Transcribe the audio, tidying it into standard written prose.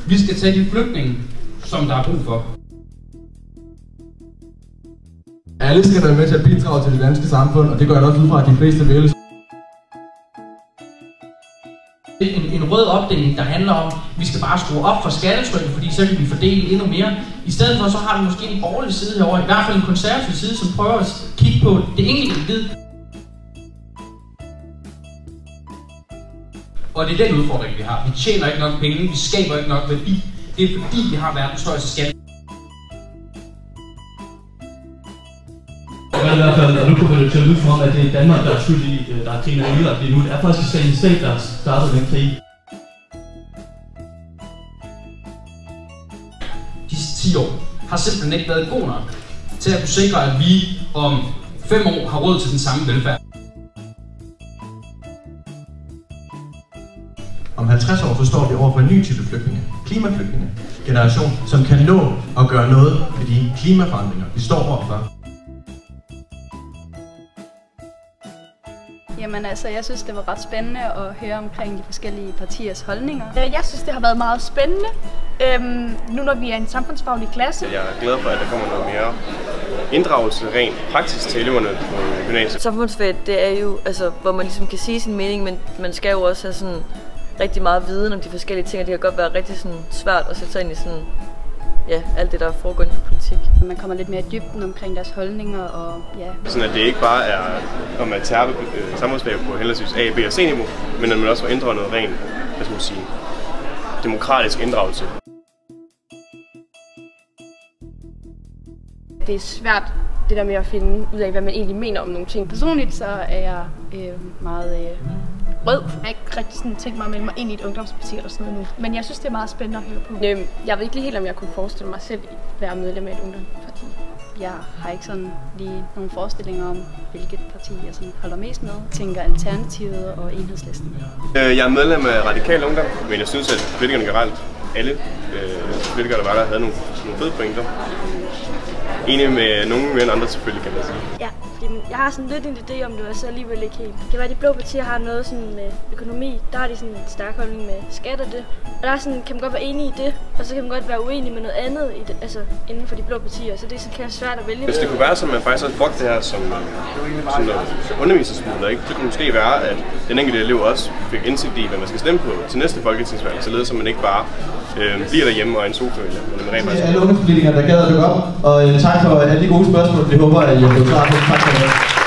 Vi skal tage de flygtninge, som der er brug for. Alle skal være med til at bidrage til det danske samfund, og det går jeg også ud fra, at de fleste vil. En rød opdeling, der handler om, at vi skal bare skrue op for skattetrykket, fordi så kan vi fordele endnu mere. I stedet for så har vi måske en borgerlig side herovre, i hvert fald en konservativ side, som prøver at kigge på det enkelte individ. Og det er den udfordring, vi har. Vi tjener ikke nok penge, vi skaber ikke nok værdi. Det er fordi, vi har verdens højeste skat. I hvert fald, og nu kunne det til at lyde som om, at det er Danmark, der er skyld i, der er krigen i Irak lige nu. Det er faktisk en stat, der startede den krig. Disse 10 år har simpelthen ikke været god nok til at kunne sikre, at vi om 5 år har råd til den samme velfærd. Om 50 år så står vi over for en ny type flygtninge, klimaflygtninge, generation, som kan nå at gøre noget ved de klimaforandringer, vi står overfor. Jamen altså, jeg synes, det var ret spændende at høre omkring de forskellige partiers holdninger. Jeg synes, det har været meget spændende, nu når vi er en samfundsfaglig klasse. Jeg er glad for, at der kommer noget mere inddragelse rent praktisk til eleverne på gymnasiet. Samfundsfag, det er jo, altså, hvor man ligesom kan sige sin mening, men man skal jo også have sådan rigtig meget viden om de forskellige ting, og det kan godt være rigtig sådan svært at sætte sig ind i sådan, ja, alt det, der foregår inden for politik. Man kommer lidt mere i dybden omkring deres holdninger, og ja. Sådan at det ikke bare er om at tærpe samfundsfag på henholdsvis A, B og C-niveau, men at man også får ændret noget rent, hvad skal man sige, demokratisk inddragelse. Det er svært, det der med at finde ud af, hvad man egentlig mener om nogle ting. Personligt så er jeg meget rød. Jeg har ikke rigtig sådan tænkt mig at melde mig ind i et ungdomsparti eller sådan noget nu. Men jeg synes, det er meget spændende at høre på. Jeg ved ikke lige helt, om jeg kunne forestille mig selv at være medlem af et ungdomsparti. Jeg har ikke sådan lige nogle forestillinger om, hvilket parti jeg sådan holder mest med. Jeg tænker Alternativet og Enhedslisten. Jeg er medlem af Radikal Ungdom, men jeg synes, at politikerne generelt, alle politikere, der var der, havde nogle fede pointer. Enig med nogen mere end andre selvfølgelig, kan man sige. Ja, jeg har sådan lidt en idé om det, og så alligevel ikke helt. Det kan være, at de blå partier har noget sådan med økonomi. Der har de sådan en stærk holdning med skat og det. Og der er sådan, kan man godt være enig i det, og så kan man godt være uenig med noget andet i det, altså inden for de blå partier. Så det er sådan svært at vælge. Hvis det kunne være, som man faktisk har brugt det her som undervisningsmiddel, ikke? Så kunne det måske være, at den enkelte elev også fik indsigt i, hvad man skal stemme på til næste folketingsvalg, således at man ikke bare bliver derhjemme og en sofa, eller man rent faktisk. Alle ungdomspolitikere, der gad at dukke op, og tak for alle de gode spørgsmål. Det håber jeg, I har fået svar på. Tak for det.